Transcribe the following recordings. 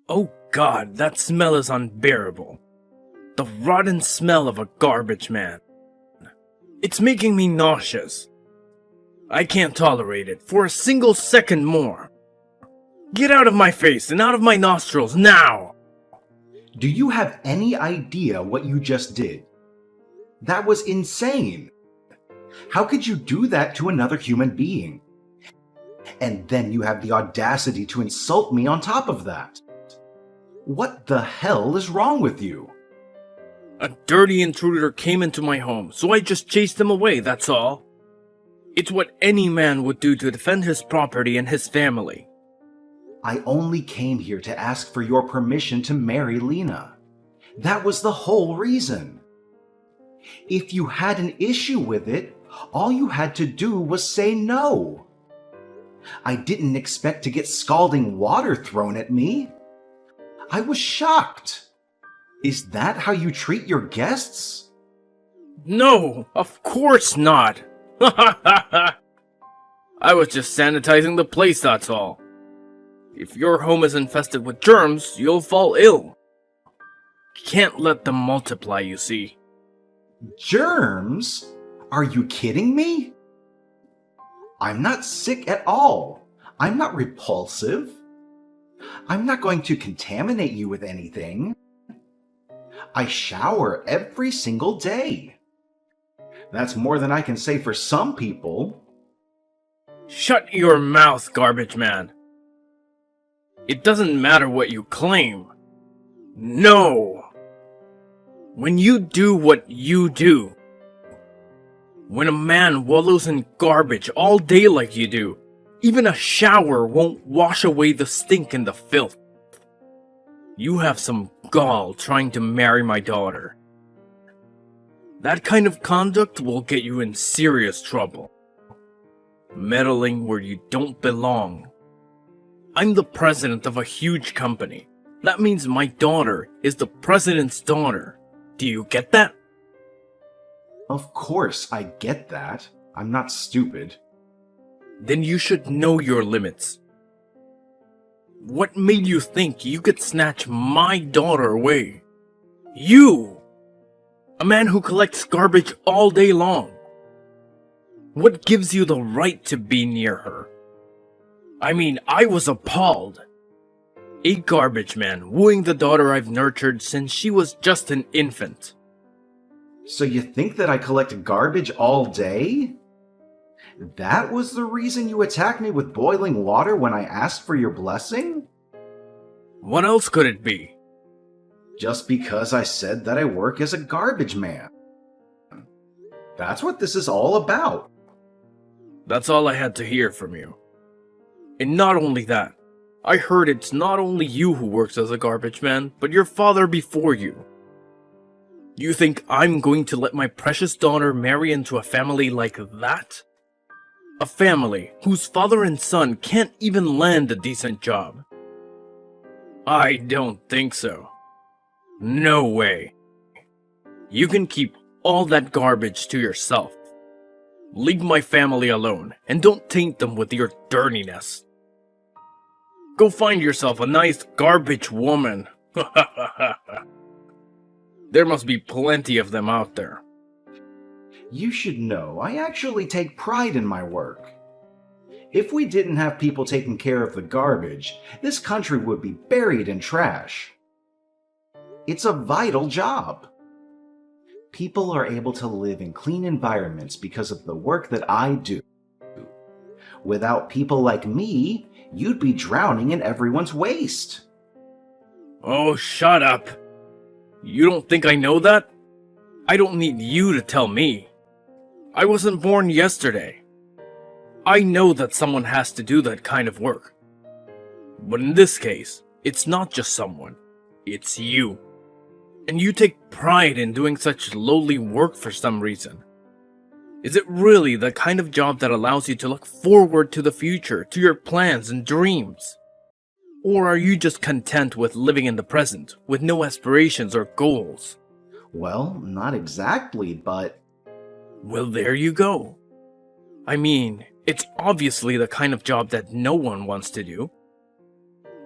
Oh God, that smell is unbearable. The rotten smell of a garbage man. It's making me nauseous. I can't tolerate it for a single second more. Get out of my face and out of my nostrils now! Do you have any idea what you just did? That was insane. How could you do that to another human being? And then you have the audacity to insult me on top of that. What the hell is wrong with you? A dirty intruder came into my home, so I just chased him away, that's all. It's what any man would do to defend his property and his family. I only came here to ask for your permission to marry Lena. That was the whole reason. If you had an issue with it, all you had to do was say no. I didn't expect to get scalding water thrown at me. I was shocked. Is that how you treat your guests? No, of course not. I was just sanitizing the place, that's all. If your home is infested with germs, you'll fall ill. Can't let them multiply, you see. Germs? Are you kidding me? I'm not sick at all. I'm not repulsive. I'm not going to contaminate you with anything. I shower every single day. That's more than I can say for some people. Shut your mouth, garbage man. It doesn't matter what you claim. No. When you do what you do, when a man wallows in garbage all day like you do, even a shower won't wash away the stink and the filth. You have some gall trying to marry my daughter. That kind of conduct will get you in serious trouble. Meddling where you don't belong. I'm the president of a huge company. That means my daughter is the president's daughter. Do you get that? Of course I get that. I'm not stupid. Then you should know your limits. What made you think you could snatch my daughter away? You! A man who collects garbage all day long. What gives you the right to be near her? I mean, I was appalled. A garbage man wooing the daughter I've nurtured since she was just an infant. So you think that I collect garbage all day? That was the reason you attacked me with boiling water when I asked for your blessing? What else could it be? Just because I said that I work as a garbage man. That's what this is all about. That's all I had to hear from you. And not only that, I heard it's not only you who works as a garbage man, but your father before you. You think I'm going to let my precious daughter marry into a family like that? A family whose father and son can't even land a decent job. I don't think so. No way. You can keep all that garbage to yourself. Leave my family alone and don't taint them with your dirtiness. Go find yourself a nice garbage woman. There must be plenty of them out there. You should know I actually take pride in my work. If we didn't have people taking care of the garbage, this country would be buried in trash. It's a vital job. People are able to live in clean environments because of the work that I do. Without people like me, you'd be drowning in everyone's waste. Oh, shut up. You don't think I know that? I don't need you to tell me. I wasn't born yesterday. I know that someone has to do that kind of work. But in this case, it's not just someone. It's you. And you take pride in doing such lowly work for some reason. Is it really the kind of job that allows you to look forward to the future, to your plans and dreams? Or are you just content with living in the present, with no aspirations or goals? Well, not exactly, but... Well, there you go. I mean, it's obviously the kind of job that no one wants to do.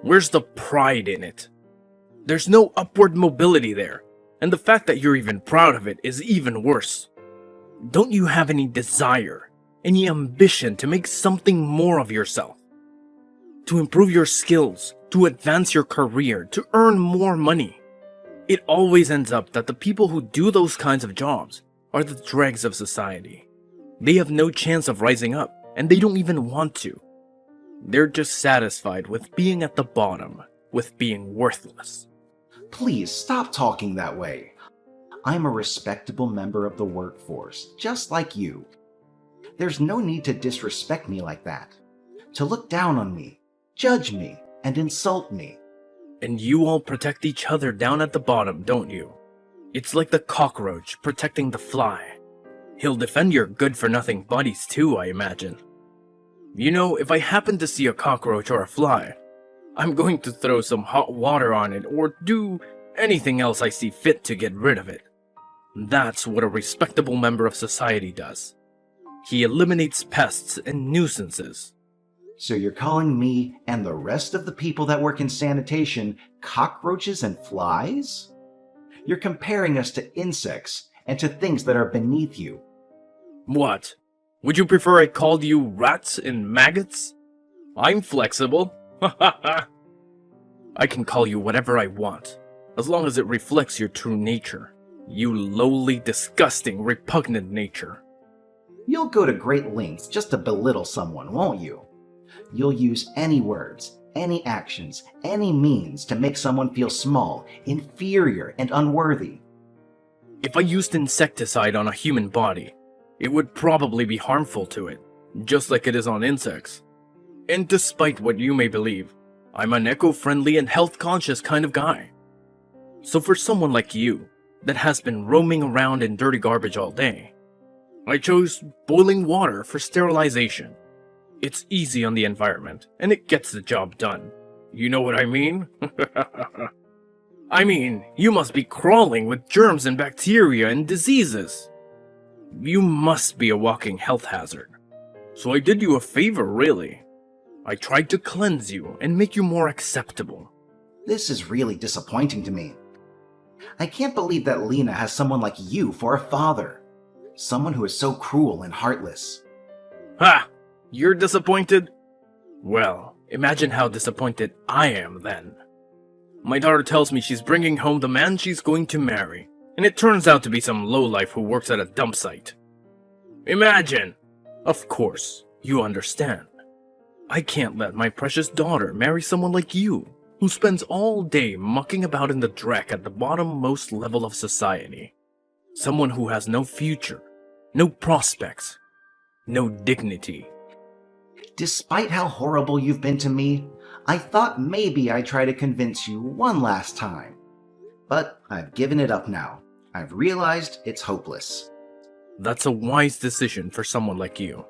Where's the pride in it? There's no upward mobility there, and the fact that you're even proud of it is even worse. Don't you have any desire, any ambition to make something more of yourself? To improve your skills, to advance your career, to earn more money? It always ends up that the people who do those kinds of jobs are the dregs of society. They have no chance of rising up, and they don't even want to. They're just satisfied with being at the bottom, with being worthless. Please stop talking that way. I'm a respectable member of the workforce, just like you. There's no need to disrespect me like that, to look down on me, judge me, and insult me. And you all protect each other down at the bottom, don't you? It's like the cockroach protecting the fly. He'll defend your good-for-nothing buddies too, I imagine. You know, if I happen to see a cockroach or a fly, I'm going to throw some hot water on it or do anything else I see fit to get rid of it. That's what a respectable member of society does. He eliminates pests and nuisances. So you're calling me and the rest of the people that work in sanitation cockroaches and flies? You're comparing us to insects and to things that are beneath you. What? Would you prefer I called you rats and maggots? I'm flexible. I can call you whatever I want, as long as it reflects your true nature. You lowly, disgusting, repugnant nature. You'll go to great lengths just to belittle someone, won't you? You'll use any words, any actions, any means to make someone feel small, inferior, and unworthy. If I used insecticide on a human body, it would probably be harmful to it, just like it is on insects. And despite what you may believe, I'm an eco-friendly and health-conscious kind of guy. So for someone like you, that has been roaming around in dirty garbage all day, I chose boiling water for sterilization. It's easy on the environment, and it gets the job done. You know what I mean? I mean, you must be crawling with germs and bacteria and diseases. You must be a walking health hazard. So I did you a favor, really. I tried to cleanse you and make you more acceptable. This is really disappointing to me. I can't believe that Lena has someone like you for a father. Someone who is so cruel and heartless. Ha! You're disappointed? Well, imagine how disappointed I am then. My daughter tells me she's bringing home the man she's going to marry, and it turns out to be some lowlife who works at a dump site. Imagine! Of course, you understand. I can't let my precious daughter marry someone like you, who spends all day mucking about in the dreck at the bottommost level of society. Someone who has no future, no prospects, no dignity. Despite how horrible you've been to me, I thought maybe I'd try to convince you one last time. But I've given it up now. I've realized it's hopeless. That's a wise decision for someone like you.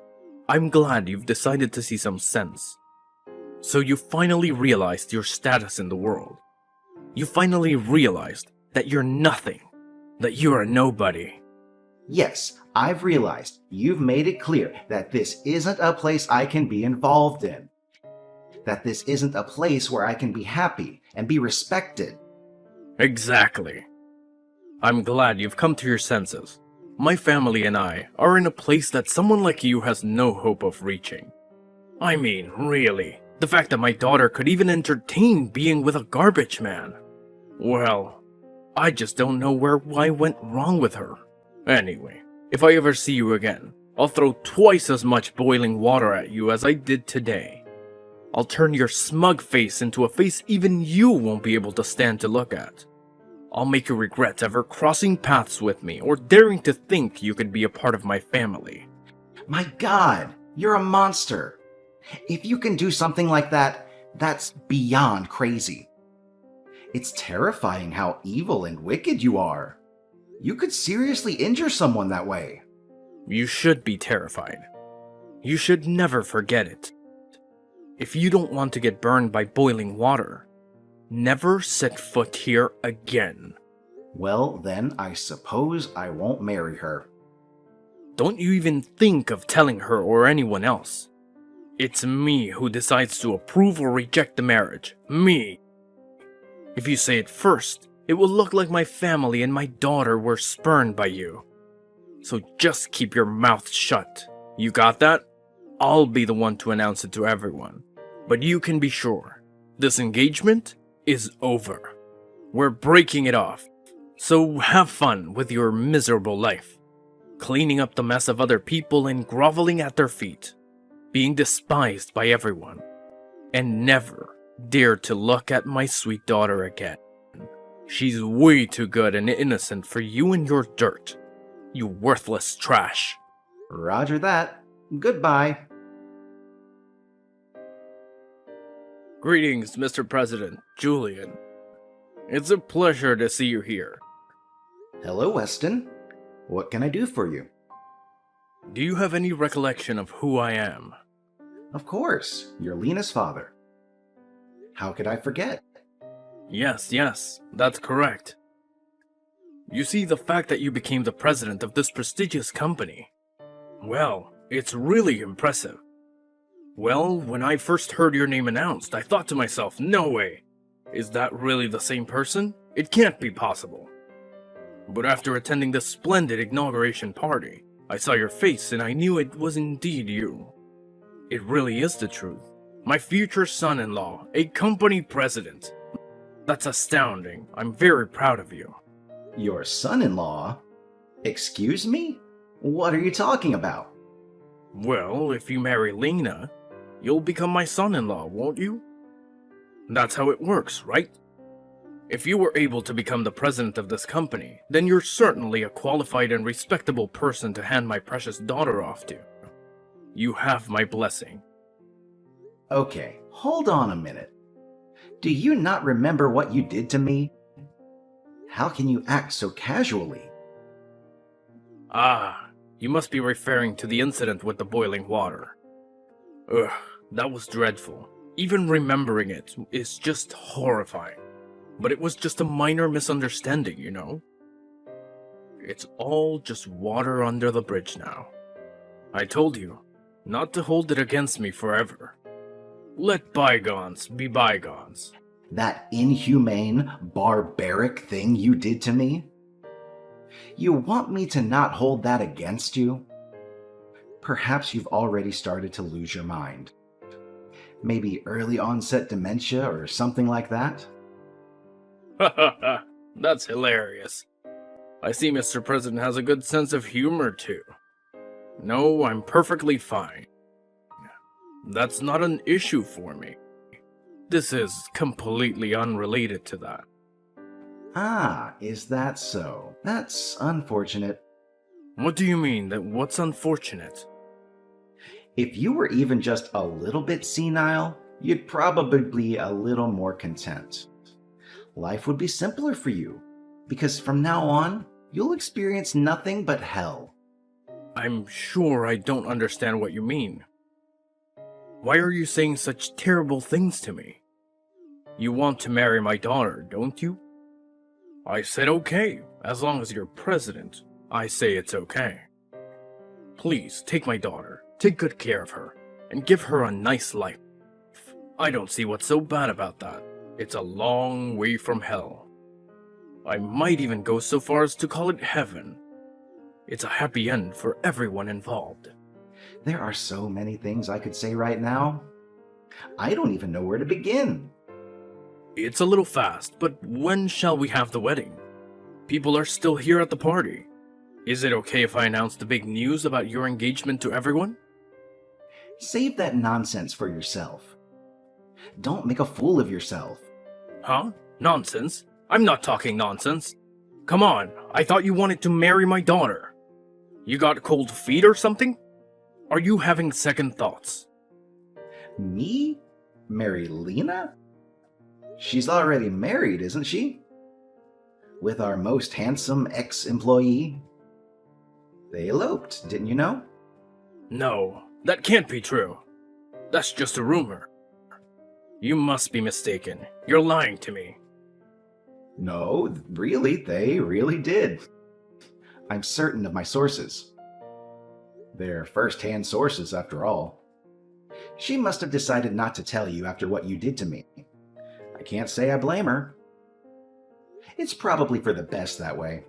I'm glad you've decided to see some sense. So you finally realized your status in the world. You finally realized that you're nothing, that you're a nobody. Yes, I've realized you've made it clear that this isn't a place I can be involved in. That this isn't a place where I can be happy and be respected. Exactly. I'm glad you've come to your senses. My family and I are in a place that someone like you has no hope of reaching. I mean, really, the fact that my daughter could even entertain being with a garbage man. Well, I just don't know where I went wrong with her. Anyway, if I ever see you again, I'll throw twice as much boiling water at you as I did today. I'll turn your smug face into a face even you won't be able to stand to look at. I'll make you regret ever crossing paths with me or daring to think you could be a part of my family. My God, you're a monster. If you can do something like that, that's beyond crazy. It's terrifying how evil and wicked you are. You could seriously injure someone that way. You should be terrified. You should never forget it. If you don't want to get burned by boiling water, never set foot here again. Well, then I suppose I won't marry her. Don't you even think of telling her or anyone else. It's me who decides to approve or reject the marriage. Me. If you say it first, it will look like my family and my daughter were spurned by you. So just keep your mouth shut. You got that? I'll be the one to announce it to everyone. But you can be sure, this engagement is over. We're breaking it off. So have fun with your miserable life. Cleaning up the mess of other people and groveling at their feet. Being despised by everyone. And never dare to look at my sweet daughter again. She's way too good and innocent for you and your dirt. You worthless trash. Roger that. Goodbye. Greetings, Mr. President, Julian. It's a pleasure to see you here. Hello, Weston. What can I do for you? Do you have any recollection of who I am? Of course, you're Lena's father. How could I forget? Yes, that's correct. You see, the fact that you became the president of this prestigious company, well, it's really impressive. Well, when I first heard your name announced, I thought to myself, no way. Is that really the same person? It can't be possible. But after attending this splendid inauguration party, I saw your face and I knew it was indeed you. It really is the truth. My future son-in-law, a company president. That's astounding. I'm very proud of you. Your son-in-law? Excuse me? What are you talking about? Well, if you marry Lena, you'll become my son-in-law, won't you? That's how it works, right? If you were able to become the president of this company, then you're certainly a qualified and respectable person to hand my precious daughter off to. You have my blessing. Okay, hold on a minute. Do you not remember what you did to me? How can you act so casually? Ah, you must be referring to the incident with the boiling water. Ugh, that was dreadful. Even remembering it is just horrifying. But it was just a minor misunderstanding, you know? It's all just water under the bridge now. I told you, not to hold it against me forever. Let bygones be bygones. That inhumane, barbaric thing you did to me? You want me to not hold that against you? Perhaps you've already started to lose your mind. Maybe early onset dementia or something like that? Ha ha ha, that's hilarious. I see Mr. President has a good sense of humor too. No, I'm perfectly fine. That's not an issue for me. This is completely unrelated to that. Ah, is that so? That's unfortunate. What do you mean that what's unfortunate? If you were even just a little bit senile, you'd probably be a little more content. Life would be simpler for you, because from now on, you'll experience nothing but hell. I'm sure I don't understand what you mean. Why are you saying such terrible things to me? You want to marry my daughter, don't you? I said okay, as long as you're president, I say it's okay. Please, take my daughter, take good care of her, and give her a nice life. I don't see what's so bad about that. It's a long way from hell. I might even go so far as to call it heaven. It's a happy end for everyone involved. There are so many things I could say right now. I don't even know where to begin. It's a little fast, but when shall we have the wedding? People are still here at the party. Is it okay if I announce the big news about your engagement to everyone? Save that nonsense for yourself. Don't make a fool of yourself. Huh? Nonsense? I'm not talking nonsense. Come on, I thought you wanted to marry my daughter. You got cold feet or something? Are you having second thoughts? Me? Marry Lena? She's already married, isn't she? With our most handsome ex-employee? They eloped, didn't you know? No, that can't be true. That's just a rumor. You must be mistaken. You're lying to me. No, really, they really did. I'm certain of my sources. They're first-hand sources, after all. She must have decided not to tell you after what you did to me. I can't say I blame her. It's probably for the best that way.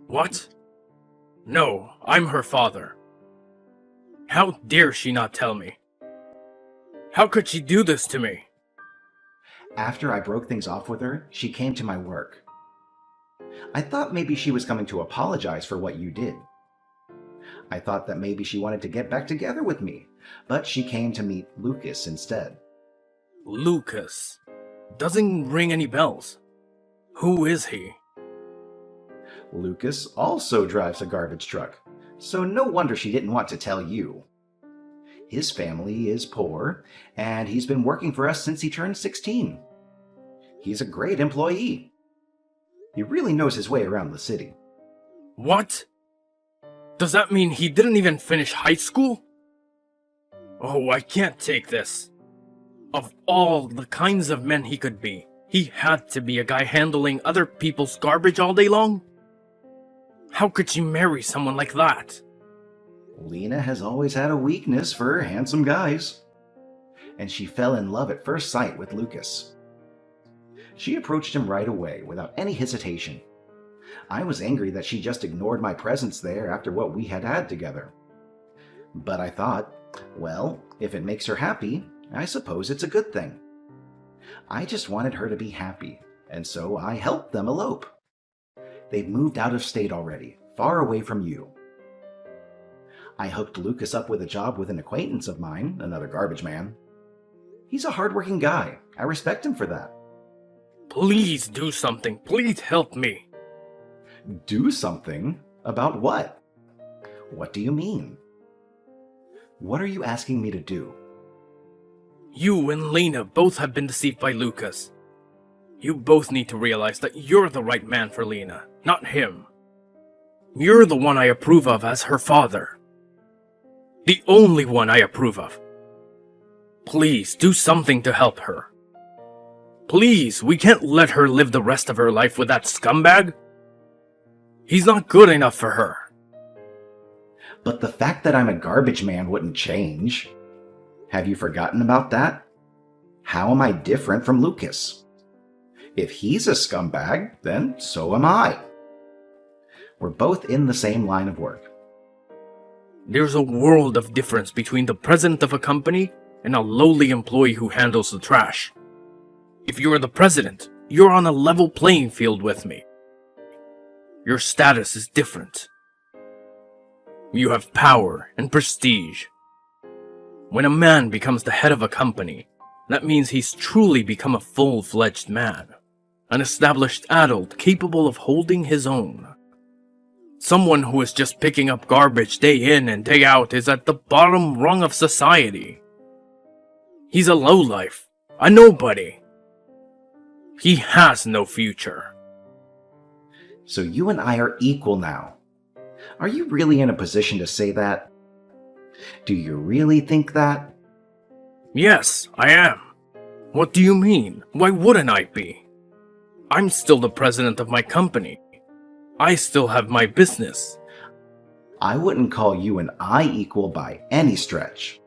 What? No, I'm her father. How dare she not tell me? How could she do this to me? After I broke things off with her, she came to my work. I thought maybe she was coming to apologize for what you did. I thought that maybe she wanted to get back together with me, but she came to meet Lucas instead. Lucas. Doesn't ring any bells. Who is he? Lucas also drives a garbage truck, so no wonder she didn't want to tell you. His family is poor, and he's been working for us since he turned 16. He's a great employee. He really knows his way around the city. What? Does that mean he didn't even finish high school? Oh, I can't take this. Of all the kinds of men he could be, he had to be a guy handling other people's garbage all day long? How could she marry someone like that? Lena has always had a weakness for handsome guys, and she fell in love at first sight with Lucas. She approached him right away without any hesitation. I was angry that she just ignored my presence there after what we had had together. But I thought, well, if it makes her happy, I suppose it's a good thing. I just wanted her to be happy, and so I helped them elope. They've moved out of state already, far away from you. I hooked Lucas up with a job with an acquaintance of mine, another garbage man. He's a hardworking guy. I respect him for that. Please do something. Please help me. Do something? About what? What do you mean? What are you asking me to do? You and Lena both have been deceived by Lucas. You both need to realize that you're the right man for Lena, not him. You're the one I approve of as her father. The only one I approve of. Please do something to help her. Please, we can't let her live the rest of her life with that scumbag. He's not good enough for her. But the fact that I'm a garbage man wouldn't change. Have you forgotten about that? How am I different from Lucas? If he's a scumbag, then so am I. We're both in the same line of work. There's a world of difference between the president of a company and a lowly employee who handles the trash. If you're the president, you're on a level playing field with me. Your status is different. You have power and prestige. When a man becomes the head of a company, that means he's truly become a full-fledged man. An established adult capable of holding his own. Someone who is just picking up garbage day in and day out is at the bottom rung of society. He's a lowlife, a nobody. He has no future. So you and I are equal now. Are you really in a position to say that? Do you really think that? Yes, I am. What do you mean? Why wouldn't I be? I'm still the president of my company. I still have my business. I wouldn't call you and I equal by any stretch.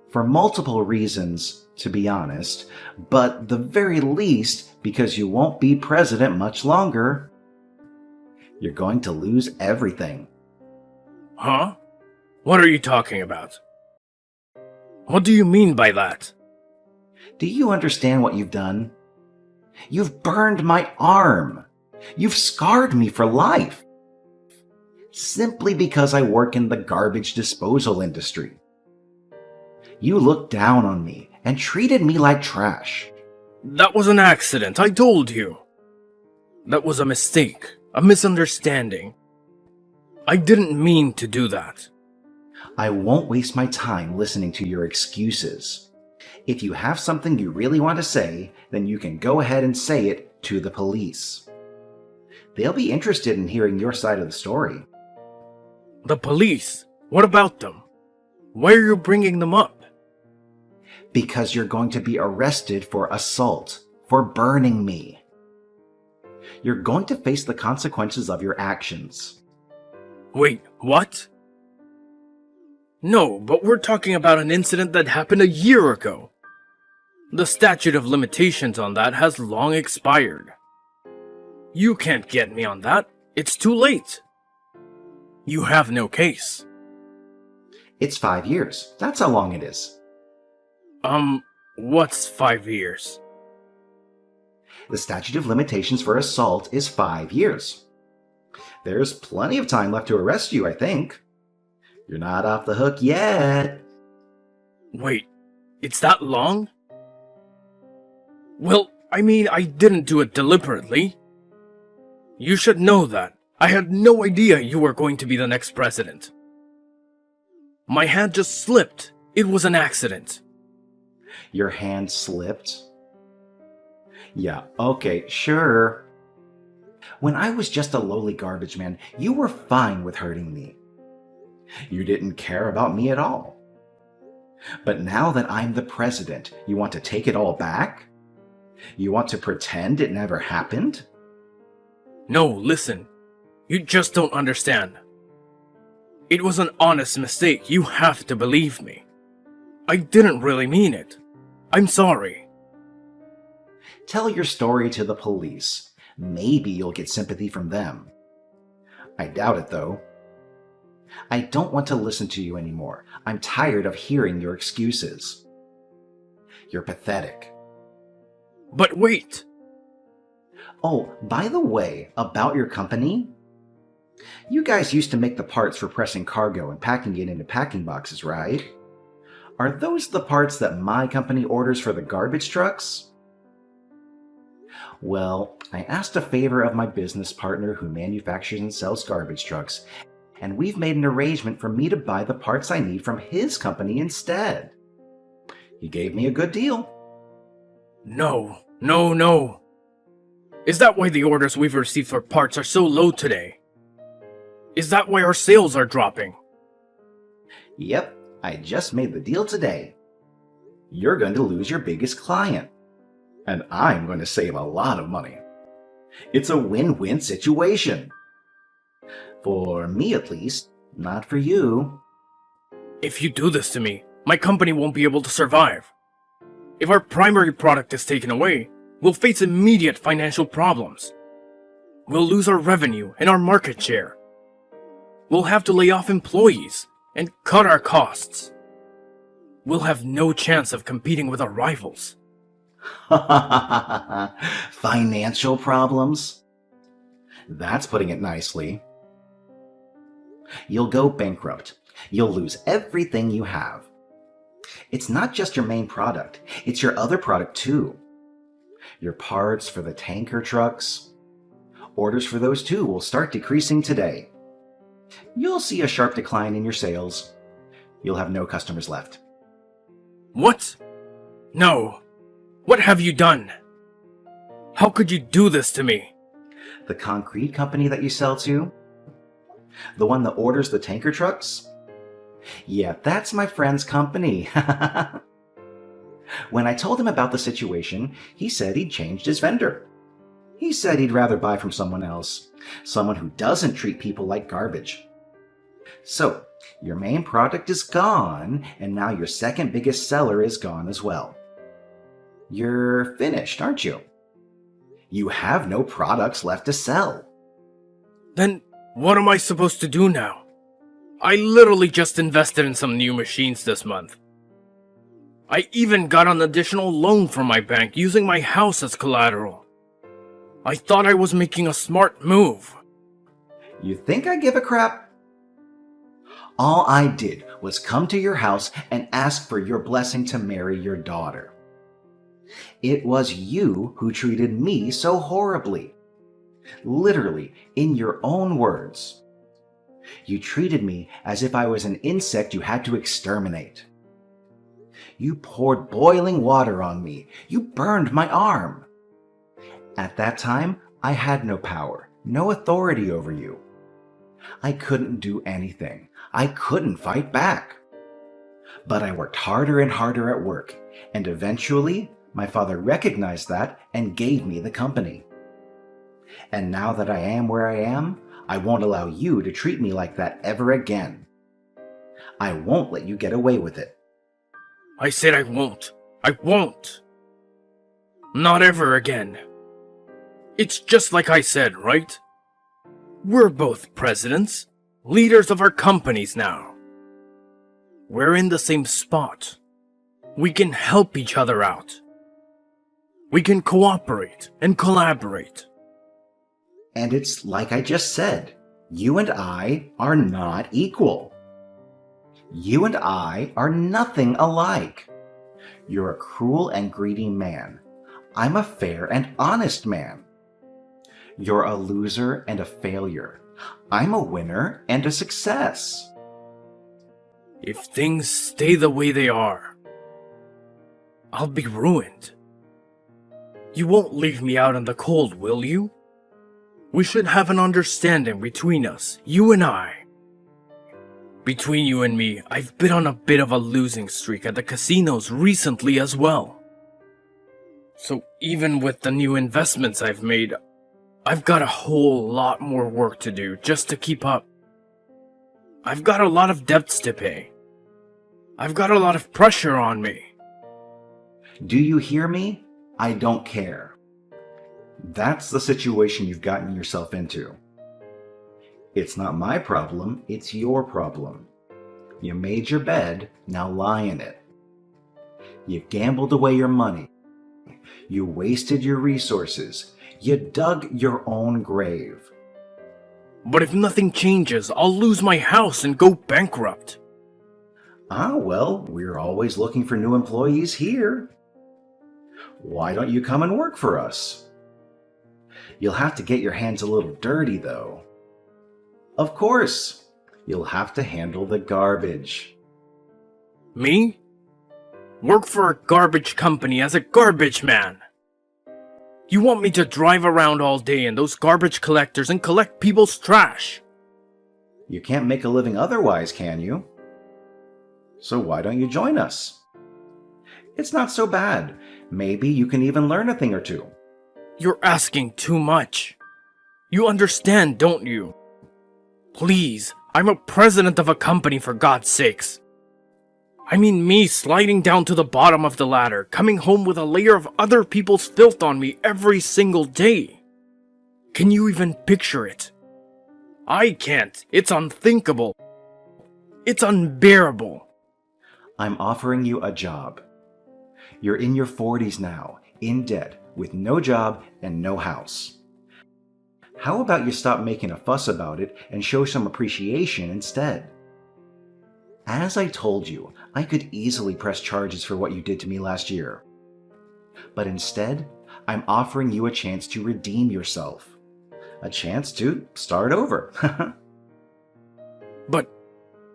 For multiple reasons, to be honest, but the very least because you won't be president much longer. You're going to lose everything. Huh? What are you talking about? What do you mean by that? Do you understand what you've done? You've burned my arm. You've scarred me for life. Simply because I work in the garbage disposal industry. You looked down on me and treated me like trash. That was an accident, I told you. That was a mistake, a misunderstanding. I didn't mean to do that. I won't waste my time listening to your excuses. If you have something you really want to say, then you can go ahead and say it to the police. They'll be interested in hearing your side of the story. The police? What about them? Why are you bringing them up? Because you're going to be arrested for assault, for burning me. You're going to face the consequences of your actions. Wait, what? No, but we're talking about an incident that happened a year ago. The statute of limitations on that has long expired. You can't get me on that. It's too late. You have no case. It's 5 years. That's how long it is. What's 5 years? The statute of limitations for assault is 5 years. There's plenty of time left to arrest you, I think. You're not off the hook yet. Wait, it's that long? Well, I mean, I didn't do it deliberately. You should know that. I had no idea you were going to be the next president. My hand just slipped. It was an accident. Your hand slipped? Yeah, okay, sure. When I was just a lowly garbage man, you were fine with hurting me. You didn't care about me at all. But now that I'm the president, you want to take it all back? You want to pretend it never happened? No, listen. You just don't understand. It was an honest mistake. You have to believe me. I didn't really mean it. I'm sorry. Tell your story to the police. Maybe you'll get sympathy from them. I doubt it, though. I don't want to listen to you anymore. I'm tired of hearing your excuses. You're pathetic. But wait. Oh, by the way, about your company. You guys used to make the parts for pressing cargo and packing it into packing boxes, right? Are those the parts that my company orders for the garbage trucks? Well, I asked a favor of my business partner who manufactures and sells garbage trucks, and we've made an arrangement for me to buy the parts I need from his company instead. He gave me a good deal. No. Is that why the orders we've received for parts are so low today? Is that why our sales are dropping? Yep, I just made the deal today. You're going to lose your biggest client, and I'm going to save a lot of money. It's a win-win situation. For me, at least, not for you. If you do this to me, my company won't be able to survive. If our primary product is taken away, we'll face immediate financial problems. We'll lose our revenue and our market share. We'll have to lay off employees and cut our costs. We'll have no chance of competing with our rivals. Financial problems? That's putting it nicely. You'll go bankrupt. You'll lose everything you have. It's not just your main product, it's your other product too. Your parts for the tanker trucks. Orders for those too will start decreasing today. You'll see a sharp decline in your sales. You'll have no customers left. What? No. What have you done? How could you do this to me? The concrete company that you sell to? The one that orders the tanker trucks? Yeah, that's my friend's company. When I told him about the situation, he said he'd changed his vendor. He said he'd rather buy from someone else, someone who doesn't treat people like garbage. So, your main product is gone, and now your second biggest seller is gone as well. You're finished, aren't you? You have no products left to sell. Then what am I supposed to do now? I literally just invested in some new machines this month. I even got an additional loan from my bank using my house as collateral. I thought I was making a smart move. You think I give a crap? All I did was come to your house and ask for your blessing to marry your daughter. It was you who treated me so horribly. Literally, in your own words. You treated me as if I was an insect you had to exterminate. You poured boiling water on me. You burned my arm. At that time, I had no power, no authority over you. I couldn't do anything. I couldn't fight back. But I worked harder and harder at work, and eventually, my father recognized that and gave me the company. And now that I am where I am, I won't allow you to treat me like that ever again. I won't let you get away with it. I said I won't. I won't. Not ever again. It's just like I said, right? We're both presidents, leaders of our companies now. We're in the same spot. We can help each other out. We can cooperate and collaborate. And it's like I just said, you and I are not equal. You and I are nothing alike. You're a cruel and greedy man. I'm a fair and honest man. You're a loser and a failure. I'm a winner and a success. If things stay the way they are, I'll be ruined. You won't leave me out in the cold, will you? We should have an understanding between us, you and I. Between you and me, I've been on a bit of a losing streak at the casinos recently as well. So even with the new investments I've made, I've got a whole lot more work to do just to keep up. I've got a lot of debts to pay. I've got a lot of pressure on me. Do you hear me? I don't care. That's the situation you've gotten yourself into. It's not my problem, it's your problem. You made your bed, now lie in it. You gambled away your money. You wasted your resources. You dug your own grave. But if nothing changes, I'll lose my house and go bankrupt. Ah, well, we're always looking for new employees here. Why don't you come and work for us? You'll have to get your hands a little dirty, though. Of course, you'll have to handle the garbage. Me? Work for a garbage company as a garbage man? You want me to drive around all day in those garbage collectors and collect people's trash? You can't make a living otherwise, can you? So why don't you join us? It's not so bad. Maybe you can even learn a thing or two. You're asking too much. You understand, don't you? Please, I'm a president of a company, for God's sakes. I mean me sliding down to the bottom of the ladder, coming home with a layer of other people's filth on me every single day. Can you even picture it? I can't. It's unthinkable. It's unbearable. I'm offering you a job. You're in your 40s now, in debt, with no job and no house. How about you stop making a fuss about it and show some appreciation instead? As I told you, I could easily press charges for what you did to me last year. But instead, I'm offering you a chance to redeem yourself. A chance to start over. But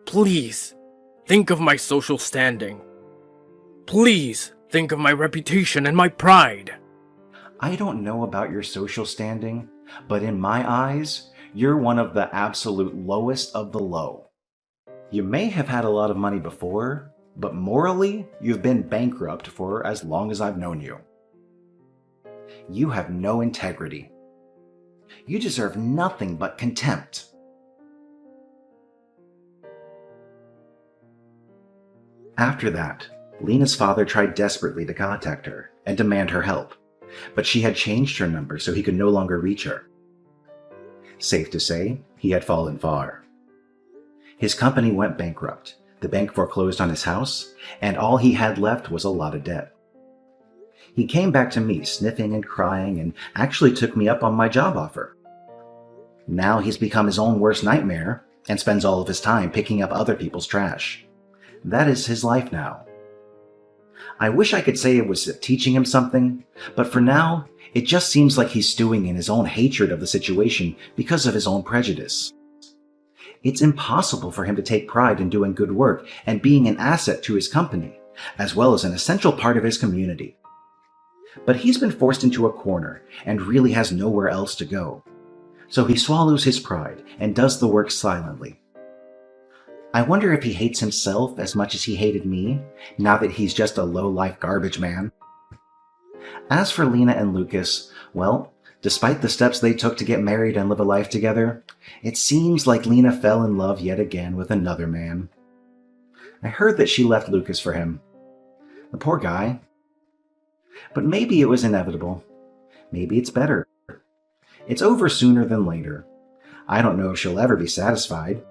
please, think of my social standing. Please, think of my reputation and my pride. I don't know about your social standing, but in my eyes, you're one of the absolute lowest of the low. You may have had a lot of money before, but morally, you've been bankrupt for as long as I've known you. You have no integrity. You deserve nothing but contempt. After that, Lena's father tried desperately to contact her and demand her help, but she had changed her number so he could no longer reach her. Safe to say, he had fallen far. His company went bankrupt, the bank foreclosed on his house, and all he had left was a lot of debt. He came back to me sniffing and crying and actually took me up on my job offer. Now he's become his own worst nightmare and spends all of his time picking up other people's trash. That is his life now. I wish I could say it was teaching him something, but for now, it just seems like he's stewing in his own hatred of the situation because of his own prejudice. It's impossible for him to take pride in doing good work and being an asset to his company, as well as an essential part of his community. But he's been forced into a corner and really has nowhere else to go. So he swallows his pride and does the work silently. I wonder if he hates himself as much as he hated me, now that he's just a low-life garbage man. As for Lena and Lucas, well, despite the steps they took to get married and live a life together, it seems like Lena fell in love yet again with another man. I heard that she left Lucas for him. The poor guy. But maybe it was inevitable. Maybe it's better. It's over sooner than later. I don't know if she'll ever be satisfied.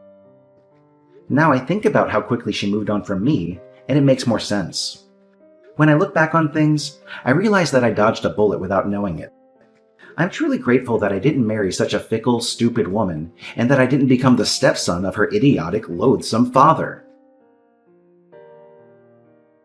Now I think about how quickly she moved on from me, and it makes more sense. When I look back on things, I realize that I dodged a bullet without knowing it. I'm truly grateful that I didn't marry such a fickle, stupid woman, and that I didn't become the stepson of her idiotic, loathsome father.